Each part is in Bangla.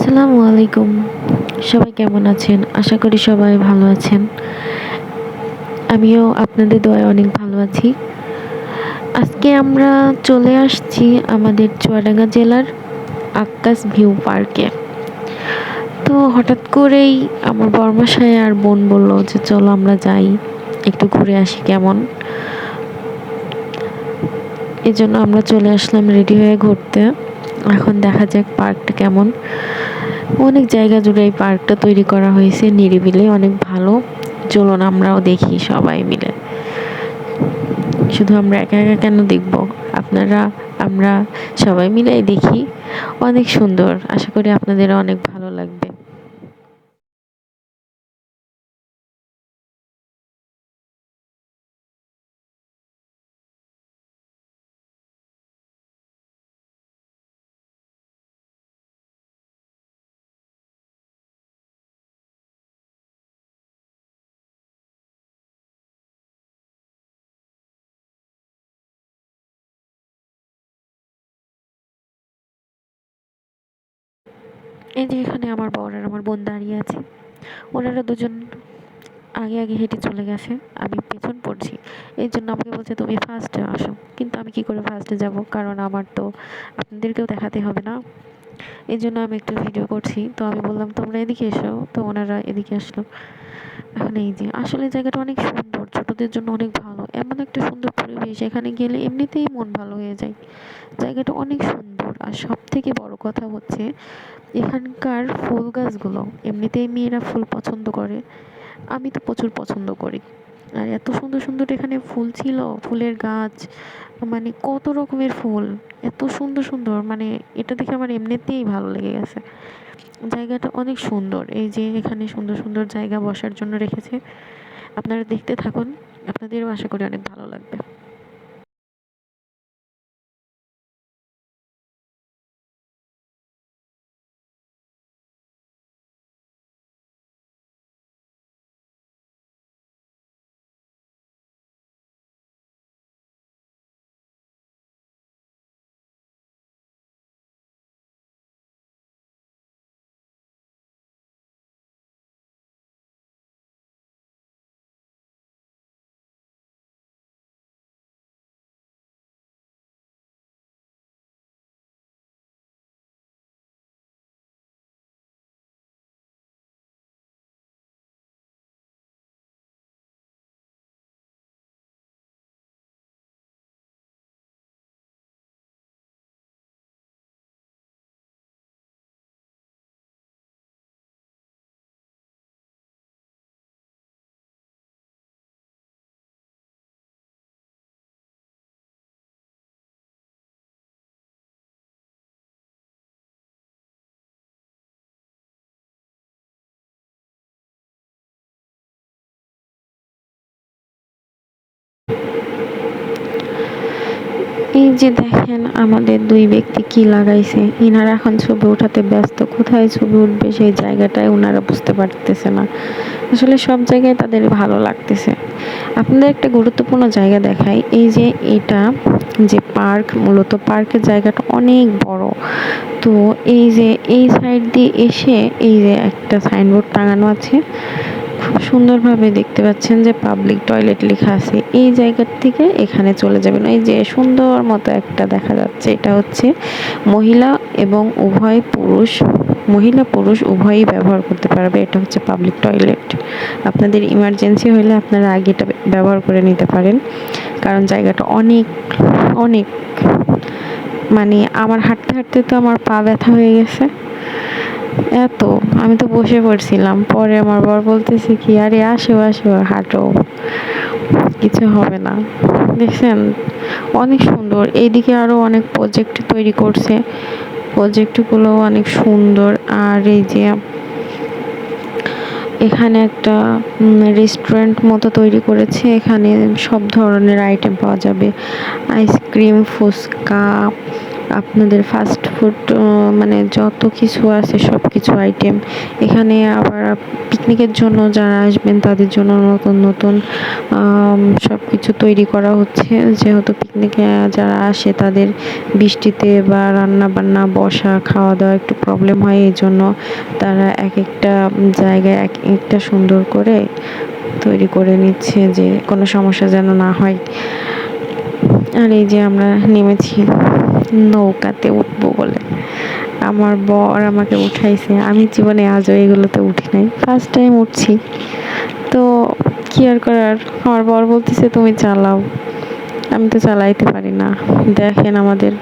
আসসালামু আলাইকুম। সবাই কেমন আছেন? আশা করি সবাই ভালো আছেন। আমিও আপনাদের দোয়ায় অনেক ভালো আছি। আজকে আমরা চলে আসছি আমাদের চুয়াডাঙ্গা জেলার আক্কাস ভিউ পার্কে। তো হঠাৎ করেই আমার বরমশাই আর বোন বলল যে চলো আমরা যাই, একটু ঘুরে আসি কেমন। এজন্য আমরা চলে আসলাম রেডি হয়ে ঘুরতে। এখন দেখা যাক পার্কটা কেমন। অনেক জায়গা জুড়ে এই পার্কটা তৈরি করা হয়েছে, নিরিবিলি অনেক ভালো। চলুন আমরাও দেখি সবাই মিলে। শুধু আমরা একা একা কেন দেখব, আপনারা আমরা সবাই মিলেই দেখি। অনেক সুন্দর, আশা করি আপনাদের অনেক ভালো লাগবে। এই যে এখানে আমার বর আর আমার বোন দাঁড়িয়ে আছে। ওনারা দুজন আগে আগে হেঁটে চলে গেছে, আমি পেছন পড়ছি। এই জন্য আমাকে বলছে তুমি ফার্স্টে আসো, কিন্তু আমি কি করে ফার্স্টে যাব, কারণ আমার তো আপনাদেরকেও দেখাতে হবে না। এই জন্য আমি একটু ভিডিও করছি। তো আমি বললাম তোমরা এদিকে এসো, তো ওনারা এদিকে আসলো। এখন এই যে আসলে জায়গাটা অনেক সুন্দর, ছোটদের জন্য অনেক ভালো। এমন একটা সুন্দর পরিবেশ, এখানে গেলে এমনিতেই মন ভালো হয়ে যায়। জায়গাটা অনেক সুন্দর, আর সব থেকে বড় কথা হচ্ছে এখানকার ফুল গাছগুলো। এমনিতেই মেয়েরা ফুল পছন্দ করে, আমি তো প্রচুর পছন্দ করি। আর এত সুন্দর সুন্দর এখানে ফুল ছিল, ফুলের গাছ, মানে কত রকমের ফুল, এত সুন্দর সুন্দর, মানে এটা দেখে আমার এমনিতেই ভালো লেগে গেছে। জায়গাটা অনেক সুন্দর। এই যে এখানে সুন্দর সুন্দর জায়গা বসার জন্য রেখেছে, আপনারা দেখতে থাকুন, আপনাদেরও আশা করি অনেক ভালো লাগবে। এই যে দেখেন আমাদের দুই ব্যক্তি কি লাগাইছে, ইনারা এখন ছবি উঠাতে ব্যস্ত। কোথায় ছবি উঠবে সেই জায়গাটায় ওনারা বুঝতে পারতেছে না। আসলে সব জায়গায় তাদের ভালো লাগতেছে। আপনাদের একটা গুরুত্বপূর্ণ জায়গা দেখাই। এই যে এটা যে পার্ক, মূলত পার্কের জায়গাটা অনেক বড়। তো এই যে এই সাইড দিয়ে এসে এই যে একটা সাইনবোর্ড টাঙানো আছে, খুব সুন্দরভাবে দেখতে পাচ্ছেন যে পাবলিক টয়লেট লেখা আছে। এই জায়গার থেকে এখানে চলে যাবেন। এই যে সুন্দর মতো একটা দেখা যাচ্ছে, এটা হচ্ছে মহিলা এবং উভয় পুরুষ, মহিলা পুরুষ উভয়ই ব্যবহার করতে পারবে। এটা হচ্ছে পাবলিক টয়লেট। আপনাদের ইমার্জেন্সি হলে আপনারা আগে এটা ব্যবহার করে নিতে পারেন, কারণ জায়গাটা অনেক অনেক, মানে আমার হাঁটতে হাঁটতে তো আমার পা ব্যথা হয়ে গেছে। এত, আমি তো বসে পড়ছিলাম, পরে আমার বর বলতেছে কি আরে আসো আসো হাঁটো, কিছু হবে না। দেখছেন অনেক সুন্দর। এইদিকে আরো অনেক প্রজেক্ট তৈরি করছে, প্রজেক্টগুলো অনেক সুন্দর। আর এই যে এখানে একটা রেস্টুরেন্ট মতো তৈরি করেছে, এখানে সব ধরনের আইটেম পাওয়া যাবে। আইসক্রিম, ফুচকা, আপনাদের ফাস্ট ফুড মানে যত কিছু আছে সব কিছু আইটেম এখানে। আবার পিকনিকের জন্য যারা আসবেন তাদের জন্য নতুন নতুন সব কিছু তৈরি করা হচ্ছে, যেহেতু পিকনিকে যারা আসে তাদের বৃষ্টিতে বা রান্না বান্না বসা খাওয়া দাওয়া একটু প্রবলেম হয়, এই জন্য তারা এক একটা জায়গায় এক একটা সুন্দর করে তৈরি করে নিচ্ছে যে কোনো সমস্যা যেন না হয়। আর এই যে আমরা নেমেছি নৌকাতে উঠবো বলে, আমার বর আমাকে উঠাইছে, আমি জীবনে আজও এগুলোতে উঠি নাই, ফার্স্ট টাইম উঠছি। তো কি আর করার, আমার বর বলতেছে তুমি চালাও, আমি তো চালাইতে পারি না। দেখেন আমাদের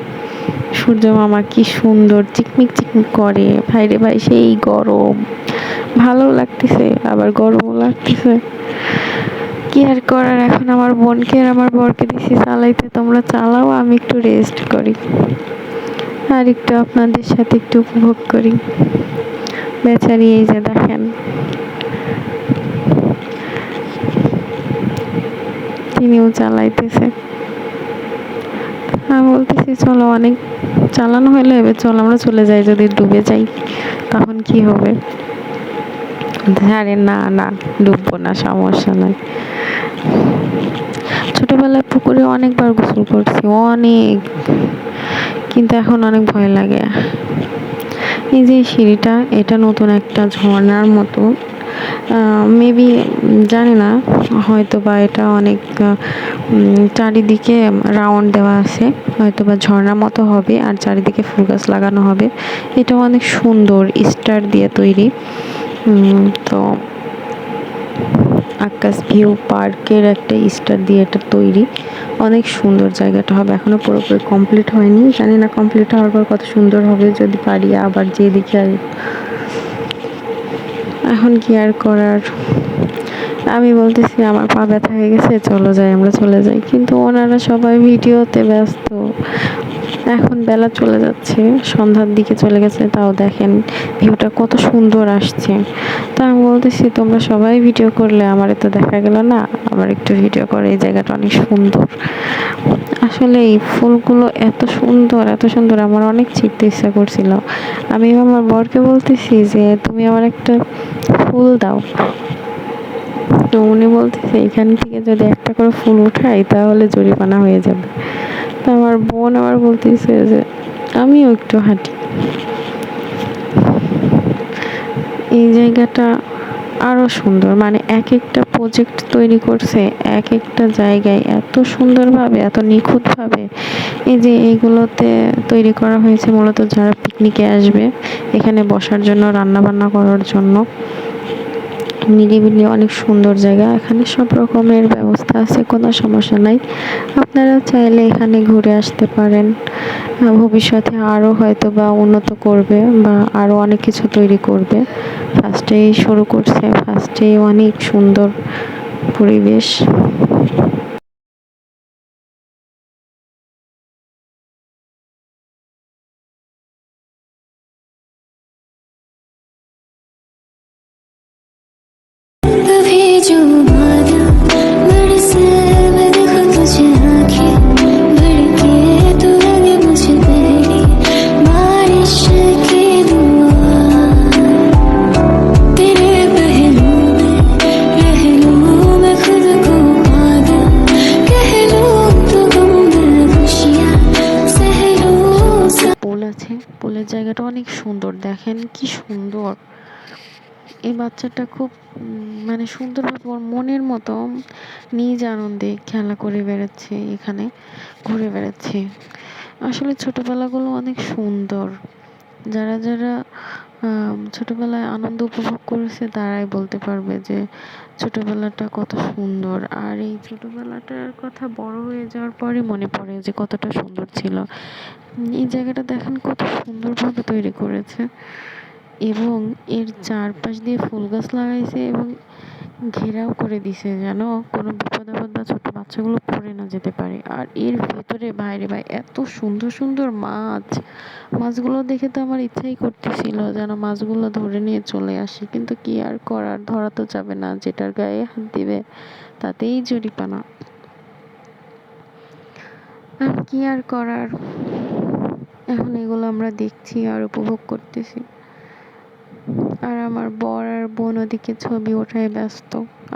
সূর্য মামা কি সুন্দর চিকমিক চিকমিক করে, ভাইরে ভাই সেই গরম, ভালো লাগতেছে আবার গরমও লাগতেছে। কি আর করার, এখন আমার বোনকে আর আমার বরকে দিছি চালাইতে, তোমরা চালাও, আমি একটু রেস্ট করি আর একটু আপনাদের সাথে একটু উপভোগ করি। বেচারি এই যে দেখেন তিনিও চালাইতেছে। আমি বলতেছি চলো, অনেক চালানো হলে এবার চল আমরা চলে যাই, যদি ডুবে যাই তখন কি হবে। আরে না না, ডুববো না, সমস্যা নাই। ছোটবেলায় পুকুরে অনেকবার গোসল করছি, অনেক, কিন্তু এখন অনেক ভয় লাগে। এই যে সিঁড়িটা, এটা নতুন একটা ঝর্ণার মতো, মেবি জানি না, হয়তো বা এটা অনেক চারিদিকে রাউন্ড দেওয়া আছে, হয়তো বা ঝর্ণার মতো হবে আর চারিদিকে ফুল গাছ লাগানো হবে। এটা অনেক সুন্দর স্টার দিয়ে তৈরি। তো আকাশ ভিউ পার্কের একটা স্টার দিয়ে এটা তৈরি, অনেক সুন্দর জায়গাটা হবে। এখনো পুরোপুরি কমপ্লিট হয়নি, জানি না কমপ্লিট হওয়ার পর কত সুন্দর হবে, যদি পারি আবার যেয়ে দেখি। আর এখন কি আর করার, আমি বলতেছি আমার পা ব্যথা হয়ে গেছে, চলো যাই, আমরা চলে যাই, কিন্তু ওনারা সবাই ভিডিওতে ব্যস্ত। এখন বেলা চলে যাচ্ছে, সন্ধ্যার দিকে চলে গেছে, তাও দেখেন ভিউটা কত সুন্দর আসছে। তা আমি বলতেছি তোমরা সবাই ভিডিও করলে আমার তো দেখা গেল না, আমার একটু ভিডিও করে, এই জায়গাটা অনেক সুন্দর। আসলে এই ফুলগুলো এত সুন্দর এত সুন্দর, আমার অনেক ছিঁড়তে ইচ্ছা করছিল। আমি আমার বরকে বলতেছি যে তুমি আমার একটা ফুল দাও, তো উনি বলতেছে এখান থেকে যদি একটা করে ফুল উঠাই তাহলে জরিমানা হয়ে যাবে। তো আমার বোন আবার বলতেছে যে আমিও একটু হাঁটি। এই জায়গাটা আরো সুন্দর, মানে এক একটা প্রজেক্ট তৈরি করছে এক একটা জায়গায় এত সুন্দরভাবে, এত নিখুঁতভাবে। এই যে এইগুলোতে তৈরি করা হয়েছে মূলত যারা পিকনিকে আসবে এখানে বসার জন্য, রান্না বান্না করার জন্য। নিরিবিলি অনেক সুন্দর জায়গা, এখানে সব রকমের ব্যবস্থা আছে, কোনো সমস্যা নাই। আপনারা চাইলে এখানে ঘুরে আসতে পারেন। ভবিষ্যতে আরও হয়তো বা উন্নত করবে বা আরও অনেক কিছু তৈরি করবে। ফার্স্টেই শুরু করছে, ফার্স্টেই অনেক সুন্দর পরিবেশ। कभी जो वादा बरसे मैं देखूं तुझे आंखें भर के, तू लगे मुझे पहली बारिश की दुआ। तेरे पहलू में रह लूं मैं खुद को पागल, कह लूं तो गम दिल खुशियां सह लूं। পুল আছে, পুলের জায়গাটা অনেক সুন্দর, দেখেন কি সুন্দর। এই বাচ্চাটা খুব মানে সুন্দরভাবে ওর মনের মতো নিজ আনন্দে খেলা করে বেড়াচ্ছে, এখানে ঘুরে বেড়াচ্ছে। আসলে ছোটবেলাগুলো অনেক সুন্দর। যারা যারা ছোটবেলায় আনন্দ উপভোগ করেছে তারাই বলতে পারবে যে ছোটবেলাটা কত সুন্দর। আর এই ছোটবেলাটার কথা বড় হয়ে যাওয়ার পরে মনে পড়ে যে কতটা সুন্দর ছিল। এই জায়গাটা দেখেন কত সুন্দরভাবে তৈরি করেছে, এবং এর চারপাশ দিয়ে ফুল গাছ লাগাইছে এবং ঘেরাও করে দিছে যেন কোনো বিপদ আপদ বা ছোট বাচ্চাগুলো পড়ে না যেতে পারে। আর এর ভেতরে বাইরে ভাই এত সুন্দর সুন্দর মাছ, মাছগুলো দেখে তো আমার ইচ্ছাই করতেছিল যেন মাছগুলো ধরে নিয়ে চলে আসি, কিন্তু কি আর করার, ধরা তো যাবে না, যেটার গায়ে হাত দিবে তাতেই জরিপানা। আর কি আর করার, এখন এগুলো আমরা দেখছি আর উপভোগ করতেছি। আর আমার বর আর বোন ওদিকে ছবি ওঠায় ব্যস্ত।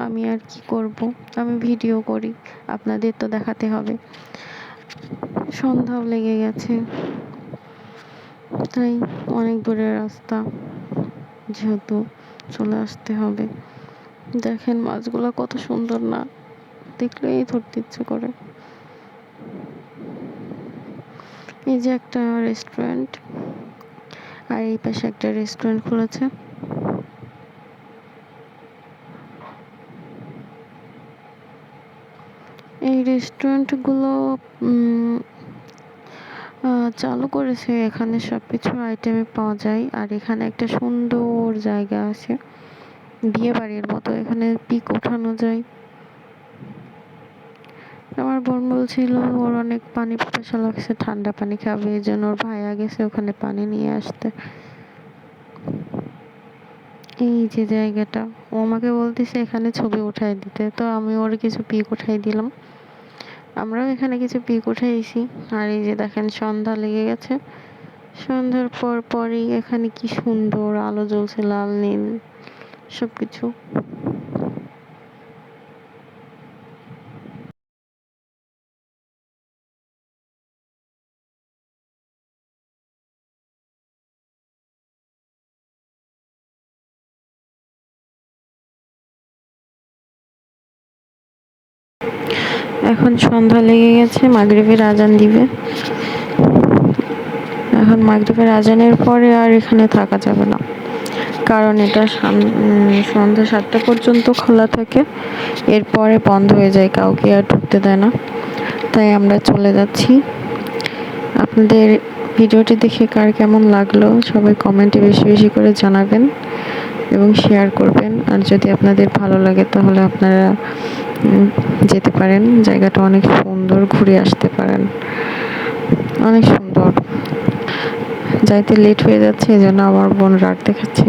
আমি আর কি করব, আমি ভিডিও করি, আপনাদের তো দেখাতে হবে। সন্ধ্যাও লেগে গেছে, তাই অনেক দূরের রাস্তা, যেহেতু চলে আসতে হবে। দেখেন মাছগুলো কত সুন্দর না, দেখলেই ধরতে ইচ্ছে করে। এই যে একটা রেস্টুরেন্ট, আর এই পাশে একটা রেস্টুরেন্ট খুলেছে। এই রেস্টুরেন্টগুলো চালু করেছে, এখানে সব কিছু আইটেমে পাওয়া যায়। আর এখানে একটা সুন্দর জায়গা আছে, বিয়ে বাড়ির মতো, এখানে পিক ওঠানো যায়। আমার বোন বলছিল ওর অনেক পানি পিপাসা লাগছে, ঠান্ডা পানি খাবে, এই জন্য ওর ভাইয়া গেছে ওখানে পানি নিয়ে আসতে। এই যে জায়গাটা, ও আমাকে বলতেছে এখানে ছবি উঠাই দিতে, তো আমি ওর কিছু পিক উঠাই দিলাম। আমরাও এখানে কিছু পিক উঠাইছি। আর এই যে দেখেন সন্ধ্যা লেগে গেছে, সন্ধ্যার পরই এখানে কি সুন্দর আলো জ্বলছে, লাল নীল সবকিছু। এখন সন্ধ্যা লেগে গেছে, মাগরিবের আজান দিবে। এখন মাগরিবের আজানের পরে আর এখানে থাকা যাবে না, কারণ এটা সন্ধ্যা 7টা পর্যন্ত খোলা থাকে, এরপরে বন্ধ হয়ে যায়, কাউকে আর ঢুকতে দেয় না। তাই আমরা চলে যাচ্ছি। আপনাদের ভিডিওটি দেখে কার কেমন লাগলো সবাই কমেন্টে বেশি বেশি করে জানাবেন এবং শেয়ার করবেন। আর যদি আপনাদের ভালো লাগে তাহলে আপনারা যেতে পারেন, জায়গাটা অনেক সুন্দর, ঘুরে আসতে পারেন, অনেক সুন্দর। যাইতে লেট হয়ে যাচ্ছে, এই জন্য আমার বোন রাগ দেখাচ্ছে।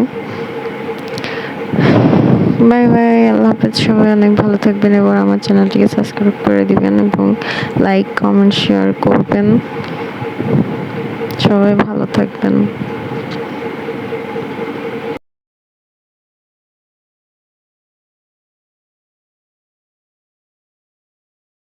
বাই বাই, আল্লাহ হাফেজ। সবাই অনেক ভালো থাকবেন এবং আমার চ্যানেলটিকে সাবস্ক্রাইব করে দিবেন এবং লাইক কমেন্ট শেয়ার করবেন। সবাই ভালো থাকবেন।